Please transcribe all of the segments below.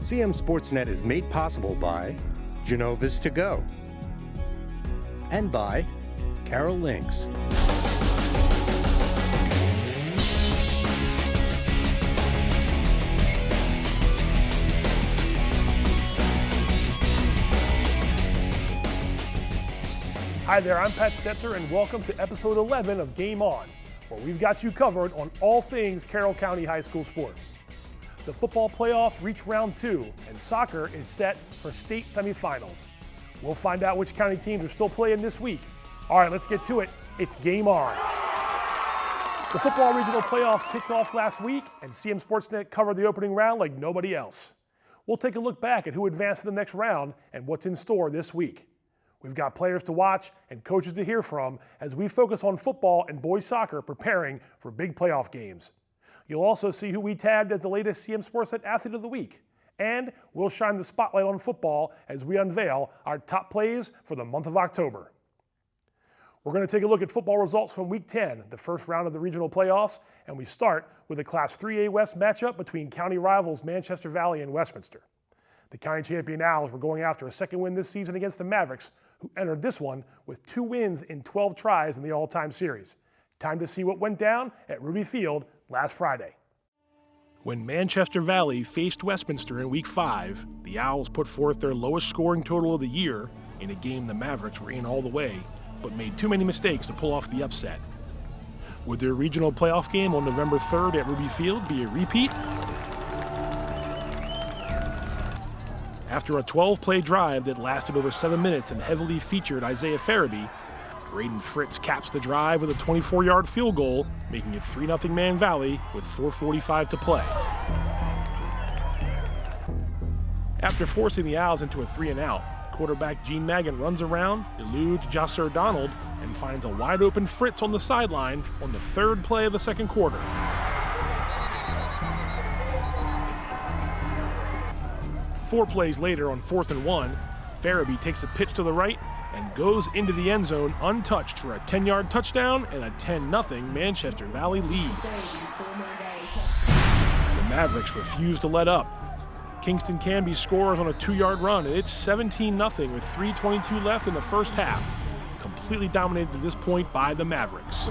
CMSportsNet is made possible by Genova's To Go and by Carroll Links. Hi there, I'm Pat Stetzer, and welcome to episode 11 of Game On, where we've got you covered on all things Carroll County High School sports. The football playoffs reach round 2, and soccer is set for state semifinals. We'll find out which county teams are still playing this week. All right, let's get to it. It's Game On. The football regional playoffs kicked off last week, and CMSportsNet covered the opening round like nobody else. We'll take a look back at who advanced to the next round and what's in store this week. We've got players to watch and coaches to hear from as we focus on football and boys soccer preparing for big playoff games. You'll also see who we tagged as the latest CMSportsNet Athlete of the Week. And we'll shine the spotlight on football as we unveil our top plays for the month of October. We're going to take a look at football results from Week 10, the first round of the regional playoffs, and we start with a Class 3A West matchup between county rivals Manchester Valley and Westminster. The county champion Owls were going after a second win this season against the Mavericks, who entered this one with 2 wins in 12 tries in the all-time series. Time to see what went down at Ruby Field last Friday. When Manchester Valley faced Westminster in Week 5, the Owls put forth their lowest scoring total of the year in a game the Mavericks were in all the way, but made too many mistakes to pull off the upset. Would their regional playoff game on November 3rd at Ruby Field be a repeat? After a 12-play drive that lasted over 7 minutes and heavily featured Isaiah Farabee, Braden Fritz caps the drive with a 24-yard field goal, making it 3-0 Man Valley with 4:45 to play. After forcing the Owls into a 3-and-out, quarterback Gene Magan runs around, eludes Jasser Donald, and finds a wide-open Fritz on the sideline on the 3rd play of the second quarter. Four plays later on 4th and 1, Farabee takes a pitch to the right and goes into the end zone untouched for a 10-yard touchdown and a 10-0 Manchester Valley lead. The Mavericks refuse to let up. Kingston Canby scores on a 2-yard run, and it's 17-0 with 3:22 left in the first half, completely dominated at this point by the Mavericks.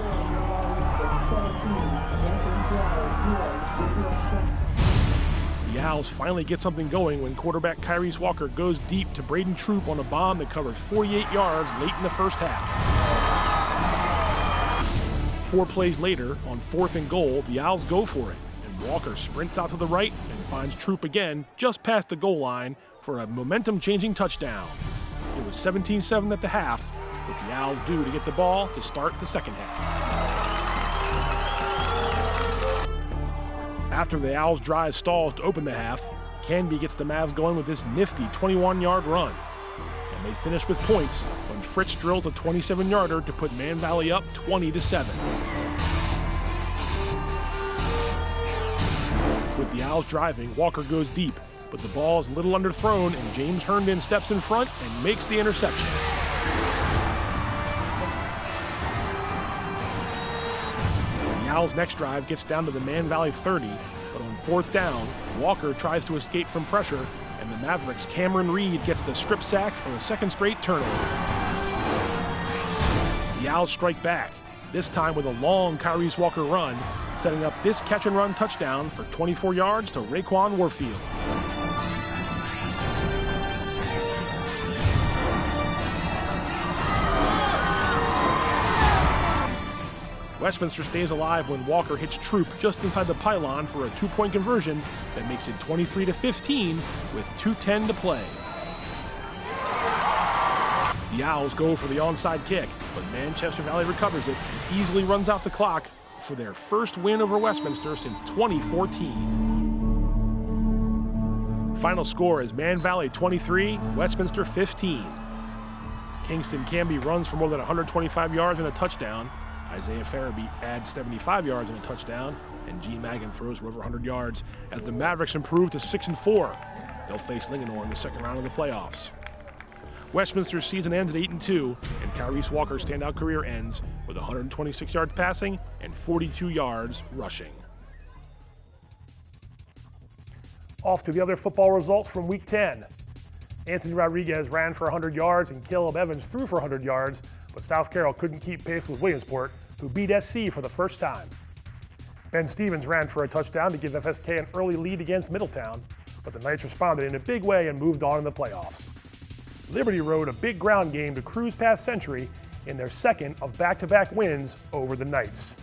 The Owls finally get something going when quarterback Kyrese Walker goes deep to Braden Troop on a bomb that covers 48 yards late in the first half. 4 plays later, on 4th and goal, the Owls go for it, and Walker sprints out to the right and finds Troop again just past the goal line for a momentum-changing touchdown. It was 17-7 at the half, with the Owls due to get the ball to start the second half. After the Owls' drive stalls to open the half, Canby gets the Mavs going with this nifty 21-yard run. And they finish with points when Fritz drills a 27-yarder to put Man Valley up 20-7. With the Owls driving, Walker goes deep, but the ball is a little underthrown and James Herndon steps in front and makes the interception. The Owls' next drive gets down to the Man Valley 30, but on 4th down, Walker tries to escape from pressure, and the Mavericks' Cameron Reed gets the strip sack for a second straight turnover. The Owls strike back, this time with a long Kyrese Walker run, setting up this catch-and-run touchdown for 24 yards to Raekwon Warfield. Westminster stays alive when Walker hits Troop just inside the pylon for a 2-point conversion that makes it 23-15 with 2:10 to play. The Owls go for the onside kick, but Manchester Valley recovers it and easily runs out the clock for their first win over Westminster since 2014. Final score is Man Valley 23, Westminster 15. Kingston Canby runs for more than 125 yards and a touchdown. Isaiah Farabee adds 75 yards and a touchdown, and Gene Magan throws for over 100 yards as the Mavericks improve to 6-4. They'll face Linganore in the second round of the playoffs. Westminster's season ends at 8-2, and Kyrese Walker's standout career ends with 126 yards passing and 42 yards rushing. Off to the other football results from Week 10. Anthony Rodriguez ran for 100 yards and Caleb Evans threw for 100 yards, but South Carroll couldn't keep pace with Williamsport, who beat SC for the first time. Ben Stevens ran for a touchdown to give FSK an early lead against Middletown, but the Knights responded in a big way and moved on in the playoffs. Liberty rode a big ground game to cruise past Century in their second of back-to-back wins over the Knights.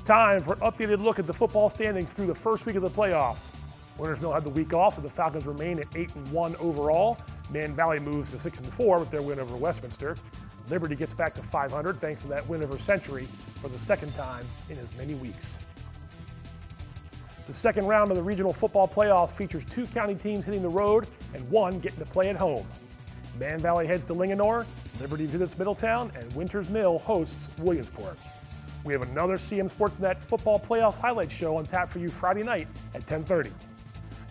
Time for an updated look at the football standings through the first week of the playoffs. Winners Mill had the week off, so the Falcons remain at 8-1 overall. Man Valley moves to 6-4 with their win over Westminster. Liberty gets back to 500 thanks to that win over Century for the second time in as many weeks. The second round of the regional football playoffs features 2 county teams hitting the road and 1 getting to play at home. Man Valley heads to Linganore, Liberty visits Middletown, and Winters Mill hosts Williamsport. We have another CMSportsNet football playoffs highlight show on tap for you Friday night at 10:30.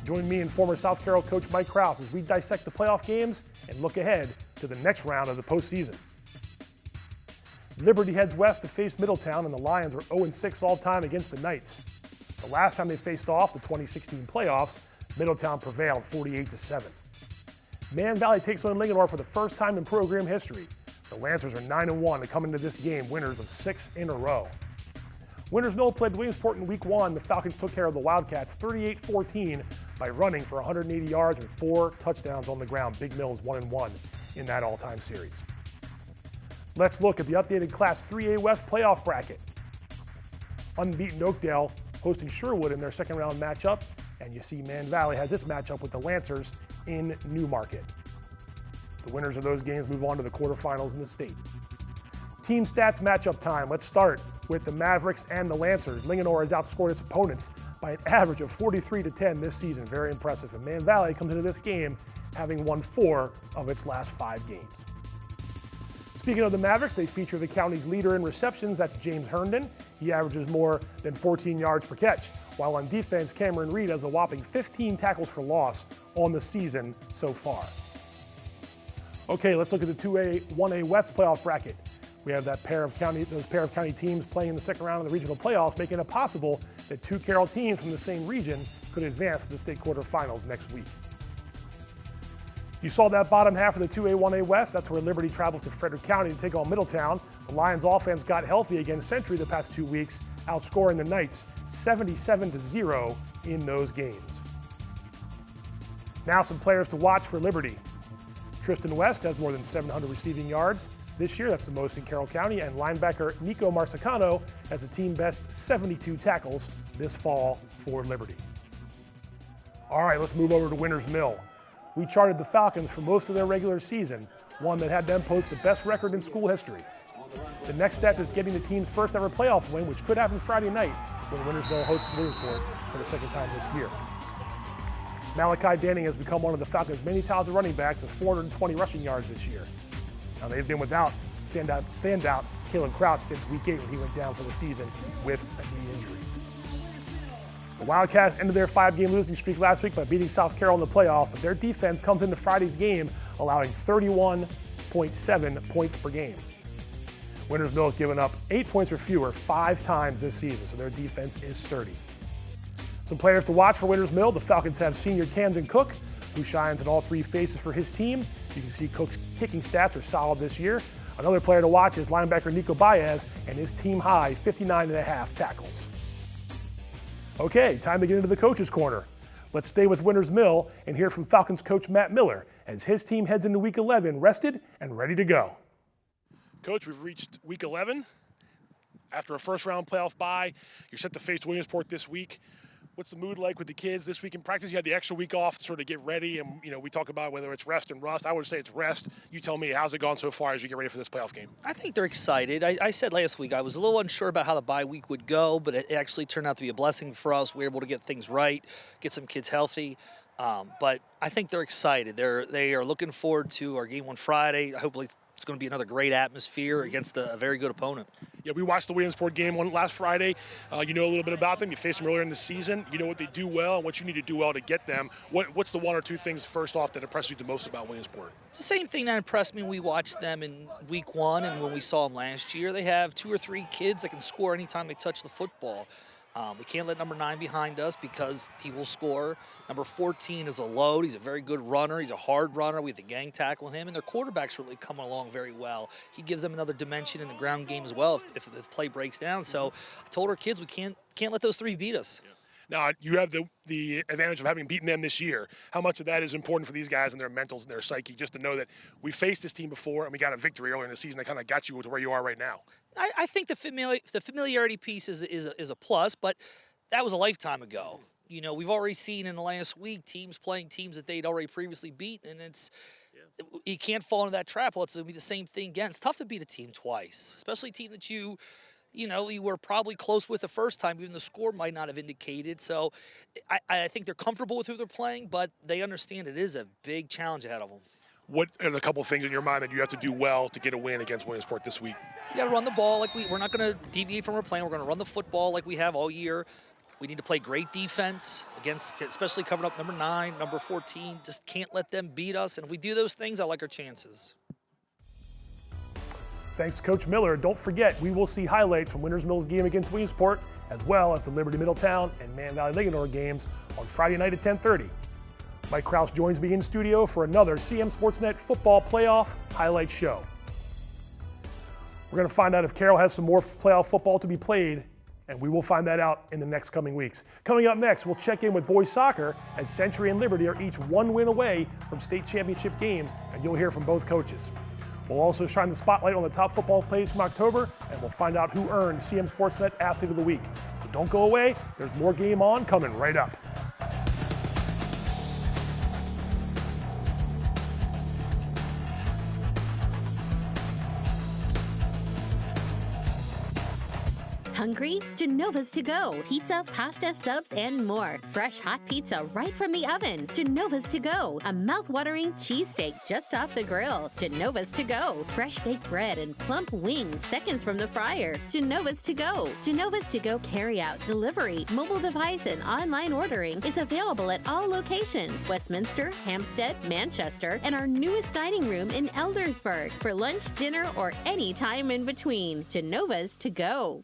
Join me and former South Carroll coach Mike Krause as we dissect the playoff games and look ahead to the next round of the postseason. Liberty heads west to face Middletown, and the Lions are 0-6 all-time against the Knights. The last time they faced off, the 2016 playoffs, Middletown prevailed 48-7. Man Valley takes on Linganore for the first time in program history. The Lancers are 9-1 and come into this game winners of 6 in a row. Winters Mill played Williamsport in Week 1. The Falcons took care of the Wildcats 38-14 by running for 180 yards and 4 touchdowns on the ground. Big Mill is 1-1 in that all-time series. Let's look at the updated Class 3A West playoff bracket. Unbeaten Oakdale hosting Sherwood in their second round matchup, and you see Man Valley has its matchup with the Lancers in Newmarket. The winners of those games move on to the quarterfinals in the state. Team stats matchup time. Let's start with the Mavericks and the Lancers. Linganore has outscored its opponents by an average of 43-10 this season. Very impressive. And Man Valley comes into this game having won 4 of its last 5 games. Speaking of the Mavericks, they feature the county's leader in receptions. That's James Herndon. He averages more than 14 yards per catch. While on defense, Cameron Reed has a whopping 15 tackles for loss on the season so far. Okay, let's look at the 2A, 1A West playoff bracket. We have those pair of county teams playing in the second round of the regional playoffs, making it possible that 2 Carroll teams from the same region could advance to the state quarterfinals next week. You saw that bottom half of the 2A, 1A West. That's where Liberty travels to Frederick County to take on Middletown. The Lions offense got healthy against Century the past 2 weeks, outscoring the Knights 77-0 in those games. Now some players to watch for Liberty. Tristan West has more than 700 receiving yards this year. That's the most in Carroll County. And linebacker Nico Marsicano has a team best 72 tackles this fall for Liberty. All right, let's move over to Winters Mill. We charted the Falcons for most of their regular season, one that had them post the best record in school history. The next step is getting the team's first ever playoff win, which could happen Friday night when Winters Mill hosts Williamsport for the second time this year. Malachi Danning has become one of the Falcons' many talented running backs with 420 rushing yards this year. Now they've been without standout Caleb Crouch since Week 8 when he went down for the season with a knee injury. The Wildcats ended their 5-game losing streak last week by beating South Carroll in the playoffs, but their defense comes into Friday's game allowing 31.7 points per game. Winters Mill has given up 8 points or fewer 5 times this season, so their defense is sturdy. Some players to watch for Winters Mill. The Falcons have senior Camden Cook, who shines in all 3 phases for his team. You can see Cook's kicking stats are solid this year. Another player to watch is linebacker Nico Baez and his team high 59.5 tackles. Okay, time to get into the coach's corner. Let's stay with Winters Mill and hear from Falcons coach Matt Miller as his team heads into Week 11 rested and ready to go. Coach, we've reached Week 11. After a first-round playoff bye, you're set to face Williamsport this week. What's the mood like with the kids this week in practice? You had the extra week off to sort of get ready, and we talk about whether it's rest and rust. I would say it's rest. You tell me, how's it gone so far as you get ready for this playoff game? I think they're excited. I said last week I was a little unsure about how the bye week would go, but it actually turned out to be a blessing for us. We were able to get things right, get some kids healthy. But I think they're excited. They are looking forward to our game on Friday. Hopefully it's going to be another great atmosphere against a very good opponent. Yeah, we watched the Williamsport game last Friday. You know a little bit about them. You faced them earlier in the season. You know what they do well and what you need to do well to get them. What's the 1 or 2 things, first off, that impressed you the most about Williamsport? It's the same thing that impressed me when we watched them in Week 1 and when we saw them last year. They have 2 or 3 kids that can score anytime they touch the football. We can't let number 9 behind us because he will score. Number 14 is a load. He's a very good runner. He's a hard runner. We have to gang tackle him, and their quarterback's really coming along very well. He gives them another dimension in the ground game as well if the play breaks down. So I told our kids we can't let those 3 beat us. Yeah. Now, you have the advantage of having beaten them this year. How much of that is important for these guys and their mentals and their psyche, just to know that we faced this team before and we got a victory earlier in the season that kind of got you to where you are right now? I think the familiarity piece is a plus, but that was a lifetime ago. You know, we've already seen in the last week teams playing teams that they'd already previously beaten, and you can't fall into that trap. Well, it's going to be the same thing again. It's tough to beat a team twice, especially a team that you were probably close with the first time, even the score might not have indicated. So I think they're comfortable with who they're playing, but they understand it is a big challenge ahead of them. What are the couple of things in your mind that you have to do well to get a win against Williamsport this week? You got to run the ball we're not going to deviate from our plan. We're going to run the football like we have all year. We need to play great defense against, especially covering up number 9, number 14. Just can't let them beat us. And if we do those things, I like our chances. Thanks to Coach Miller. Don't forget, we will see highlights from Winters Mill's game against Williamsport, as well as the Liberty Middletown and Man Valley Linganore games on Friday night at 10:30. Mike Kraus joins me in studio for another CMSportsNet football playoff highlight show. We're going to find out if Carroll has some more playoff football to be played, and we will find that out in the next coming weeks. Coming up next, we'll check in with boys soccer, as Century and Liberty are each 1 win away from state championship games, and you'll hear from both coaches. We'll also shine the spotlight on the top football plays from October, and we'll find out who earned CM Sportsnet Athlete of the Week. So don't go away. There's more Game On coming right up. Hungry? Genova's to go. Pizza, pasta, subs, and more. Fresh hot pizza right from the oven. Genova's to go. A mouth-watering cheesesteak just off the grill. Genova's to go. Fresh baked bread and plump wings seconds from the fryer. Genova's to go. Genova's to go carry-out, delivery, mobile device, and online ordering is available at all locations. Westminster, Hampstead, Manchester, and our newest dining room in Eldersburg for lunch, dinner, or any time in between. Genova's to go.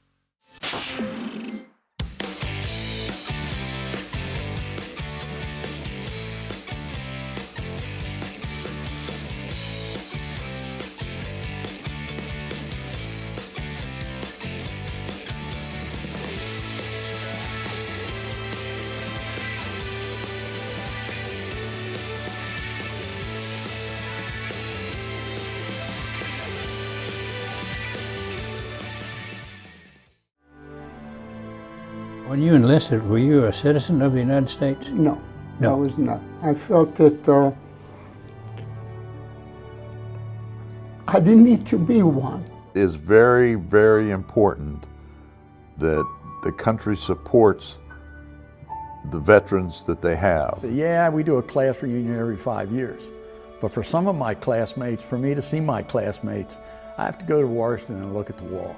When you enlisted, were you a citizen of the United States? No, No. I was not. I felt that I didn't need to be one. It's very, very important that the country supports the veterans that they have. So, yeah, we do a class reunion every 5 years. But for some of my classmates, for me to see my classmates, I have to go to Washington and look at the wall.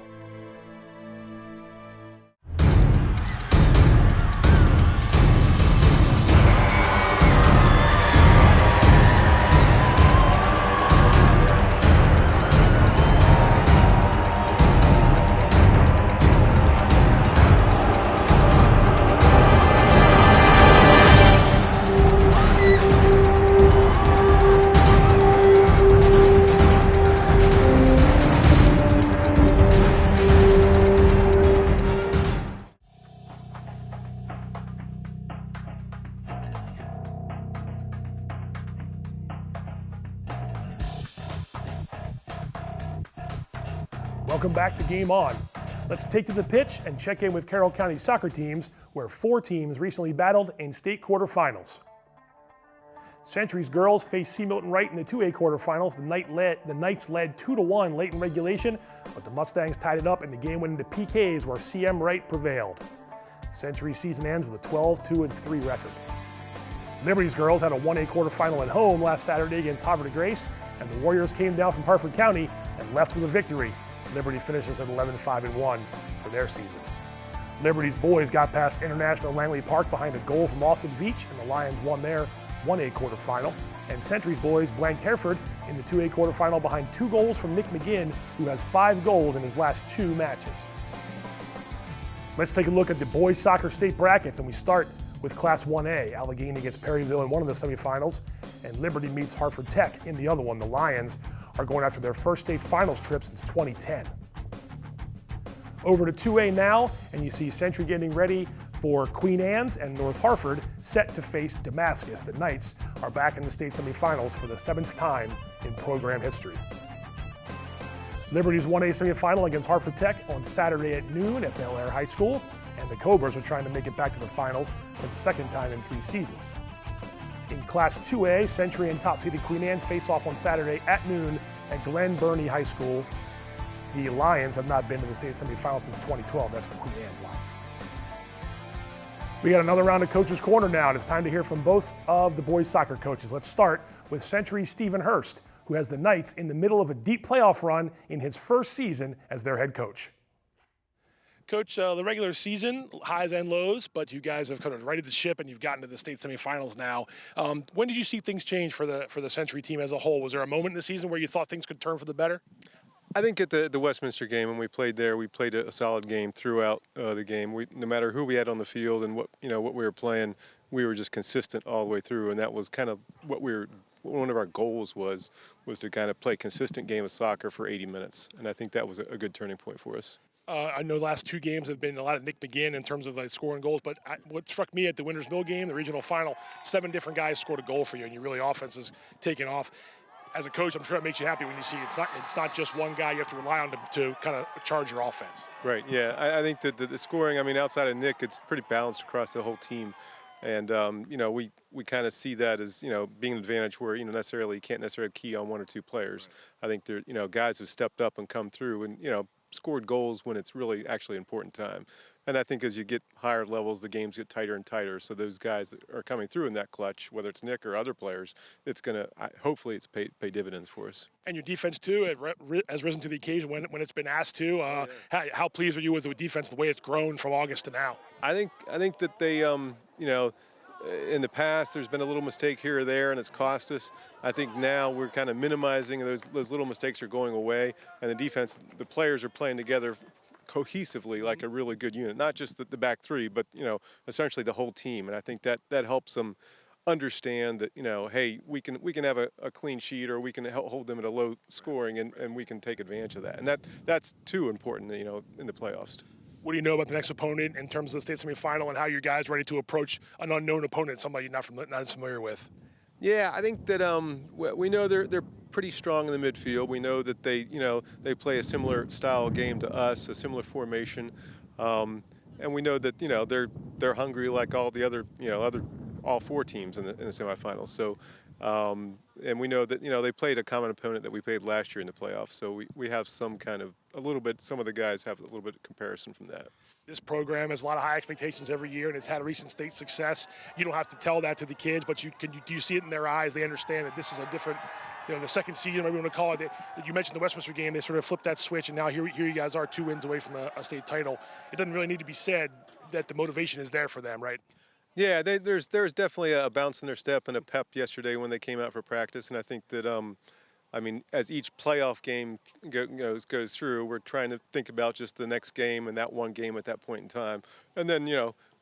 Welcome back to Game On. Let's take to the pitch and check in with Carroll County soccer teams, where 4 teams recently battled in state quarterfinals. Century's girls faced C. Milton Wright in the 2A quarterfinals. The Knights led 2-1 late in regulation, but the Mustangs tied it up and the game went into PKs where CM Wright prevailed. Century's season ends with a 12-2-3 record. Liberty's girls had a 1A quarterfinal at home last Saturday against Havre de Grace, and the Warriors came down from Harford County and left with a victory. Liberty finishes at 11-5-1 for their season. Liberty's boys got past International Langley Park behind a goal from Austin Veach, and the Lions won their 1A quarterfinal. And Century's boys blanked Hereford in the 2A quarterfinal behind 2 goals from Nick McGinn, who has 5 goals in his last 2 matches. Let's take a look at the boys soccer state brackets, and we start with Class 1A. Allegheny gets Perryville in one of the semifinals, and Liberty meets Hartford Tech in the other one. The Lions are going after their first state finals trip since 2010. Over to 2A now, and you see Century getting ready for Queen Anne's and North Hartford set to face Damascus. The Knights are back in the state semifinals for the 7th time in program history. Liberty's 1A semifinal against Hartford Tech on Saturday at noon at Bel Air High School, and the Cobras are trying to make it back to the finals for the 2nd time in 3 seasons. In Class 2A, Century and top-seeded Queen Anne's face off on Saturday at noon at Glen Burnie High School. The Lions have not been to the state semifinals since 2012. That's the Queen Anne's Lions. We got another round of Coach's Corner now, and it's time to hear from both of the boys soccer coaches. Let's start with Century's Stephen Hurst, who has the Knights in the middle of a deep playoff run in his first season as their head coach. Coach, the regular season, highs and lows, but you guys have kind of righted the ship and you've gotten to the state semifinals now. When did you see things change for the Century team as a whole? Was there a moment in the season where you thought things could turn for the better? I think at the Westminster game, when we played there, we played a solid game throughout the game. No matter who we had on the field and what we were playing, we were just consistent all the way through, and that was kind of what one of our goals was to kind of play a consistent game of soccer for 80 minutes, and I think that was a good turning point for us. I know the last 2 games have been a lot of Nick McGinn in terms of scoring goals, but what struck me at the Winters Mill game, the regional final, 7 different guys scored a goal for you, and your offense is taking off. As a coach, I'm sure it makes you happy when you see it's not just one guy you have to rely on to kind of charge your offense. Right, yeah. I think that the scoring, outside of Nick, it's pretty balanced across the whole team. And, we kind of see that as, being an advantage where, you can't necessarily key on 1 or 2 players. Right. I think there, guys who stepped up and come through and, scored goals when it's really actually important time. And I think as you get higher levels, the games get tighter and tighter. So those guys that are coming through in that clutch, whether it's Nick or other players, it's going to, hopefully it's pay dividends for us. And your defense, too, has risen to the occasion when it's been asked to. How pleased are you with the defense, the way it's grown from August to now? I think that they, in the past, there's been a little mistake here or there, and it's cost us. I think now we're kind of minimizing those little mistakes are going away, and the defense, the players are playing together cohesively like a really good unit, not just the back 3, but essentially the whole team. And I think that helps them understand that hey, we can have a clean sheet, or we can hold them at a low scoring, and we can take advantage of that. And that's too important, in the playoffs. What do you know about the next opponent in terms of the state semifinal, and how your guys ready to approach an unknown opponent, somebody you're not as familiar with? Yeah, I think that we know they're pretty strong in the midfield. We know that they play a similar style game to us, a similar formation, and we know that they're hungry like all the other all 4 teams in the semifinals. So. And we know that they played a common opponent that we played last year in the playoffs, so we have some of the guys have a little bit of comparison from that. This program has a lot of high expectations every year, and it's had a recent state success. You don't have to tell that to the kids, but do you see it in their eyes? They understand that this is a different, the second season, whatever you want to call it. You mentioned the Westminster game, they sort of flipped that switch, and now here you guys are 2 wins away from a state title. It doesn't really need to be said that the motivation is there for them, right? Yeah, there's definitely a bounce in their step and a pep yesterday when they came out for practice, and I think that as each playoff game goes through, we're trying to think about just the next game and that one game at that point in time, and then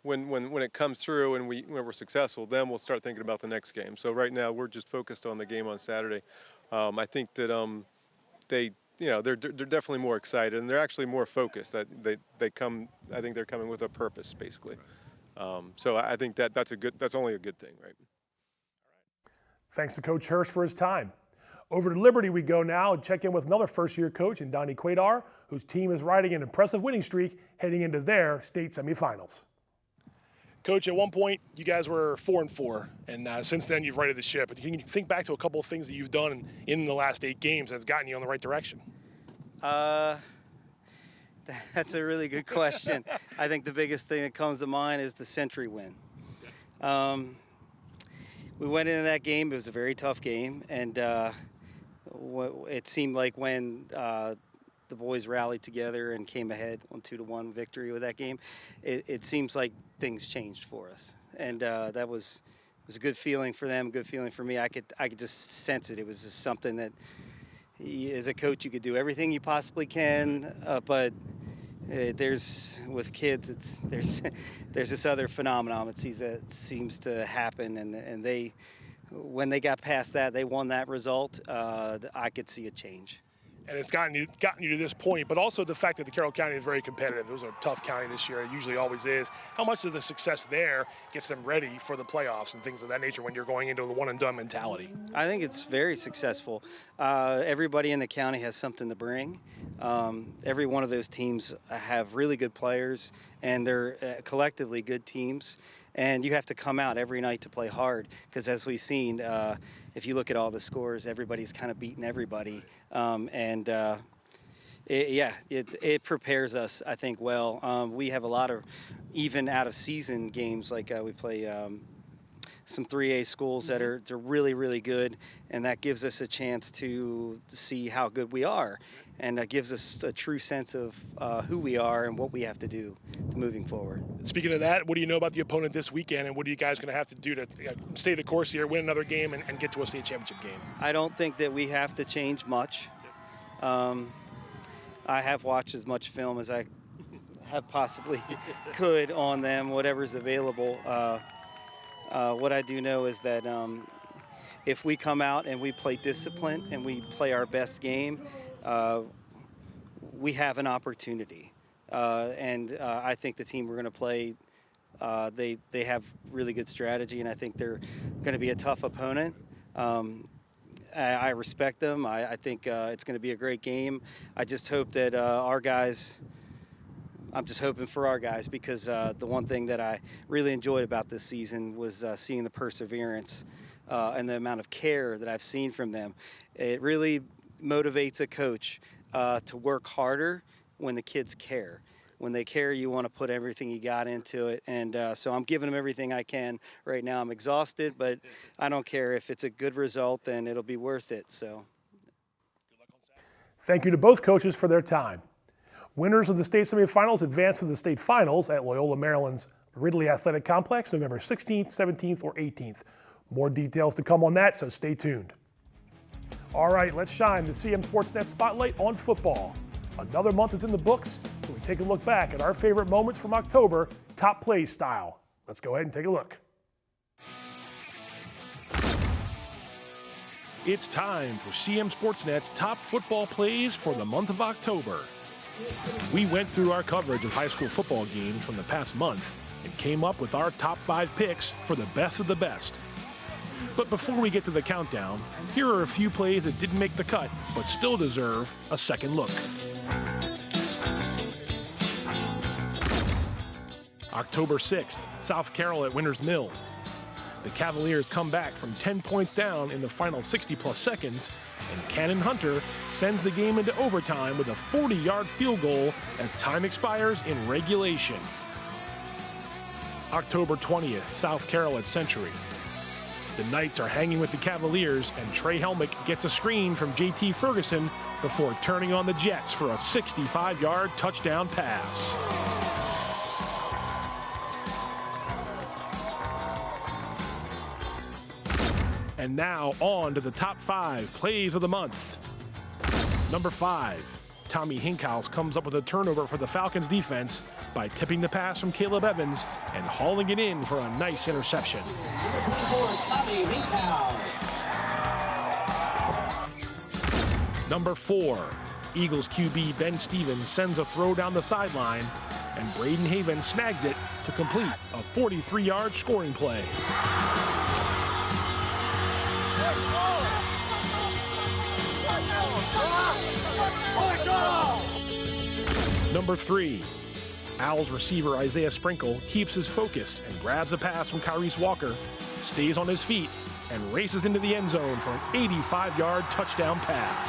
when it comes through and when we're successful, then we'll start thinking about the next game. So right now we're just focused on the game on Saturday. I think that they're definitely more excited, and they're actually more focused. I think they're coming with a purpose, basically. So I think that's only a good thing, right? Thanks to Coach Hurst for his time. Over to Liberty we go now and check in with another first-year coach in Donnie Quaidar, whose team is riding an impressive winning streak heading into their state semifinals. Coach, at one point you guys were 4-4, and since then you've righted the ship. Can you think back to a couple of things that you've done in the last 8 games that have gotten you in the right direction? That's a really good question. I think the biggest thing that comes to mind is the Century win. We went into that game. It was a very tough game, and it seemed like when the boys rallied together and came ahead on 2-1 victory with that game, it seems like things changed for us, and that was a good feeling for them, good feeling for me. I could just sense it. It was just something that, as a coach, you could do everything you possibly can, but there's with kids, there's this other phenomenon that seems to happen, and when they got past that, they won that result. I could see a change. And it's gotten you to this point, but also the fact that the Carroll County is very competitive. It was a tough county this year. It usually always is. How much of the success there gets them ready for the playoffs and things of that nature when you're going into the one-and-done mentality? I think it's very successful. Everybody in the county has something to bring. Every one of those teams have really good players, and they're collectively good teams. And you have to come out every night to play hard because, as we've seen, if you look at all the scores, everybody's kind of beating everybody. It prepares us, I think, well. We have a lot of even out-of-season games, like we play some 3A schools that are really, really good, and that gives us a chance to see how good we are, and that gives us a true sense of who we are and what we have to do moving forward. Speaking of that, what do you know about the opponent this weekend, and what are you guys going to have to do to stay the course here, win another game, and get to a state championship game? I don't think that we have to change much. I have watched as much film as I have possibly could on them, whatever's available. What I do know is that if we come out and we play discipline and we play our best game, we have an opportunity. I think the team we're going to play, they have really good strategy, and I think they're going to be a tough opponent. I respect them. I think it's going to be a great game. I just hope that our guys – I'm just hoping for our guys because the one thing that I really enjoyed about this season was seeing the perseverance and the amount of care that I've seen from them. It really motivates a coach to work harder when the kids care. When they care, you want to put everything you got into it. And so I'm giving them everything I can right now. I'm exhausted, but I don't care. If it's a good result, then it'll be worth it. So, Thank you to both coaches for their time. Winners of the state semifinals advance to the state finals at Loyola Maryland's Ridley Athletic Complex, November 16th, 17th, or 18th. More details to come on that, so stay tuned. All right, let's shine the CMSportsNet spotlight on football. Another month is in the books, so we take a look back at our favorite moments from October, top plays style. Let's go ahead and take a look. It's time for CMSportsNet's top football plays for the month of October. We went through our coverage of high school football games from the past month and came up with our top 5 picks for the best of the best. But before we get to the countdown, here are a few plays that didn't make the cut but still deserve a second look. October 6th, South Carroll at Winters Mill. The Cavaliers come back from 10 points down in the final 60-plus seconds, and Cannon Hunter sends the game into overtime with a 40-yard field goal as time expires in regulation. October 20th, South Carroll at Century. The Knights are hanging with the Cavaliers, and Trey Helmick gets a screen from J.T. Ferguson before turning on the Jets for a 65-yard touchdown pass. And now on to the top 5 plays of the month. Number 5, Tommy Hinkhouse comes up with a turnover for the Falcons defense by tipping the pass from Caleb Evans and hauling it in for a nice interception. Number 4, Eagles QB Ben Stevens sends a throw down the sideline, and Braden Haven snags it to complete a 43-yard scoring play. Number 3, Owls receiver Isaiah Sprinkle keeps his focus and grabs a pass from Kyrese Walker, stays on his feet, and races into the end zone for an 85-yard touchdown pass.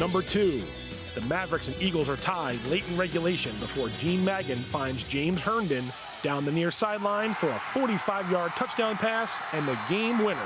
Number 2, the Mavericks and Eagles are tied late in regulation before Gene Magan finds James Herndon down the near sideline for a 45-yard touchdown pass and the game winner.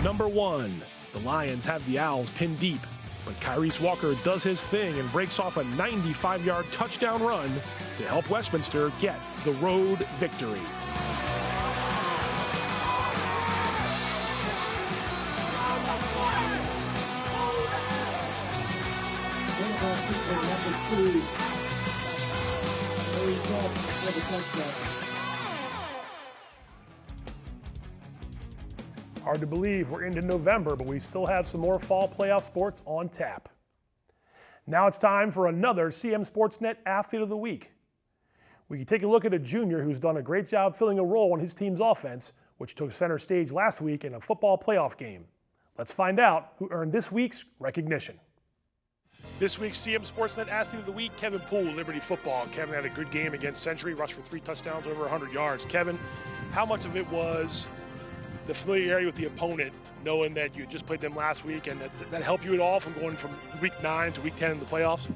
Number 1, The Lions have the Owls pinned deep, but Kyrese Walker does his thing and breaks off a 95-yard touchdown run to help Westminster get the road victory. Hard to believe we're into November, but we still have some more fall playoff sports on tap. Now it's time for another CMSportsNet Athlete of the Week. We can take a look at a junior who's done a great job filling a role on his team's offense, which took center stage last week in a football playoff game. Let's find out who earned this week's recognition. This week's CMSportsNet Athlete of the Week, Kevin Poole, Liberty Football. Kevin had a good game against Century, rushed for 3 touchdowns, over 100 yards. Kevin, how much of it was the familiarity with the opponent, knowing that you just played them last week, and that helped you at all from going from week 9 to week 10 in the playoffs?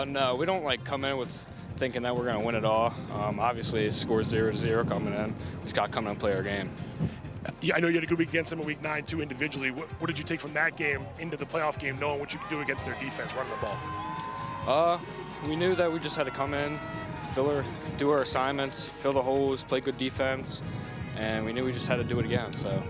No, we don't come in with thinking that we're going to win it all. Obviously, it scores 0-0 coming in. We just got to come in and play our game. Yeah, I know you had a good week against them in week 9 too individually. What did you take from that game into the playoff game, knowing what you could do against their defense running the ball? We knew that we just had to come in, do our assignments, fill the holes, play good defense, and we knew we just had to do it again. So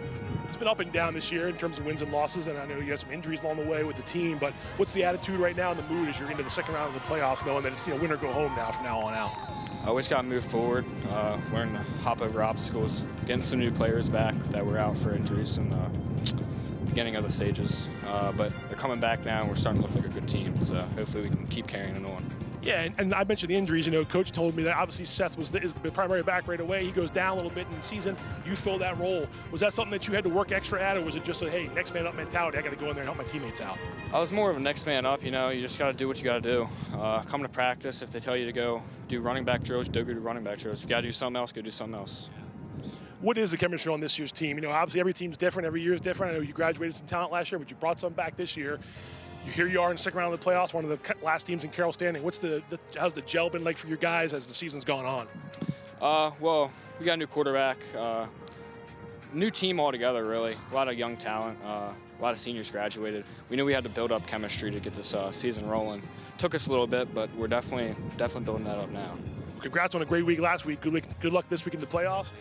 it's been up and down this year in terms of wins and losses, and I know you had some injuries along the way with the team, but what's the attitude right now and the mood as you're into the second round of the playoffs, knowing that it's win or go home now from now on out? We just got to move forward, learn to hop over obstacles, getting some new players back that were out for injuries in the beginning of the stages. But they're coming back now, and we're starting to look like a good team. So hopefully we can keep carrying it on. Yeah, and I mentioned the injuries. Coach told me that obviously Seth is the primary back right away. He goes down a little bit in the season. You fill that role. Was that something that you had to work extra at, or was it just a, hey, next man up mentality? I got to go in there and help my teammates out? I was more of a next man up. You just got to do what you got to do. Come to practice. If they tell you to go do running back drills, go do running back drills. If you got to do something else, go do something else. What is the chemistry on this year's team? Obviously every team's different. Every year is different. I know you graduated some talent last year, but you brought some back this year. Here you are in the second round of the playoffs, one of the last teams in Carroll standing. How's the gel been like for your guys as the season's gone on? Well, we got a new quarterback, new team altogether, really. A lot of young talent, a lot of seniors graduated. We knew we had to build up chemistry to get this season rolling. Took us a little bit, but we're definitely building that up now. Congrats on a great week last week. Good luck this week in the playoffs.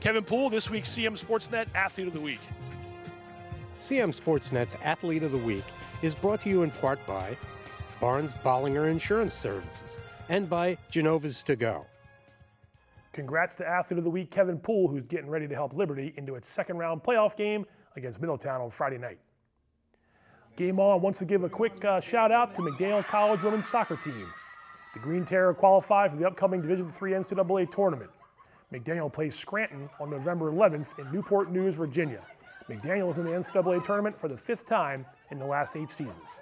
Kevin Poole, this week's CMSportsNet Athlete of the Week. CMSportsNet's Athlete of the Week is brought to you in part by Barnes Bollinger Insurance Services and by Genova's To Go. Congrats to Athlete of the Week, Kevin Poole, who's getting ready to help Liberty into its second round playoff game against Middletown on Friday night. Game On wants to give a quick shout out to McDaniel College women's soccer team. The Green Terror qualified for the upcoming Division III NCAA tournament. McDaniel plays Scranton on November 11th in Newport News, Virginia. McDaniel is in the NCAA tournament for the 5th time in the last 8 seasons.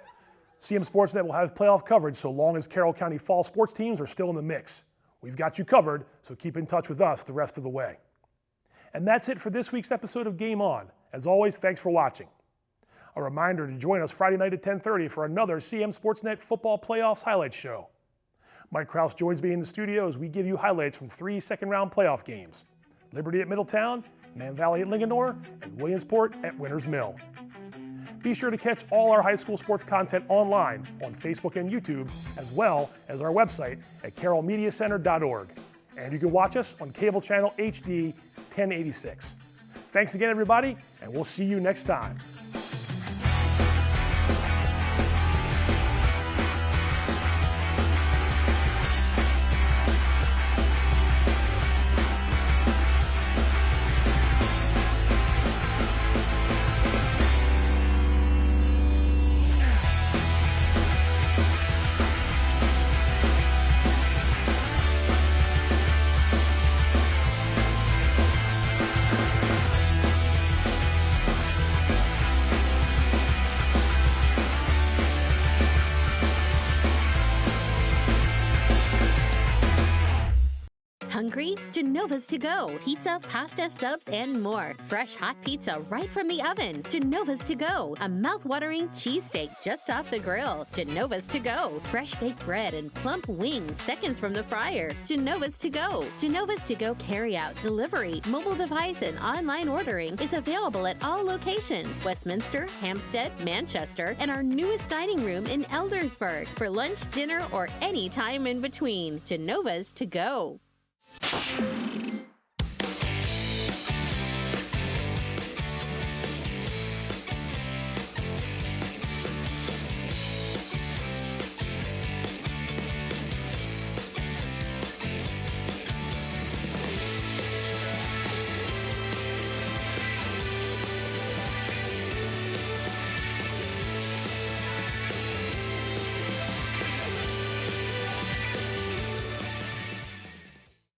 CMSportsNet will have playoff coverage so long as Carroll County fall sports teams are still in the mix. We've got you covered, so keep in touch with us the rest of the way. And that's it for this week's episode of Game On. As always, thanks for watching. A reminder to join us Friday night at 10:30 for another CMSportsNet Football Playoffs Highlights Show. Mike Krause joins me in the studio as we give you highlights from 3 second-round playoff games: Liberty at Middletown, Man Valley at Linganore, and Williamsport at Winters Mill. Be sure to catch all our high school sports content online on Facebook and YouTube, as well as our website at carrollmediacenter.org. And you can watch us on cable channel HD 1086. Thanks again, everybody, and we'll see you next time. Hungry? Genova's to go. Pizza, pasta, subs, and more. Fresh hot pizza right from the oven. Genova's to go. A mouth-watering cheesesteak just off the grill. Genova's to go. Fresh baked bread and plump wings seconds from the fryer. Genova's to go. Genova's to go carry-out, delivery, mobile device, and online ordering is available at all locations. Westminster, Hampstead, Manchester, and our newest dining room in Eldersburg for lunch, dinner, or any time in between. Genova's to go.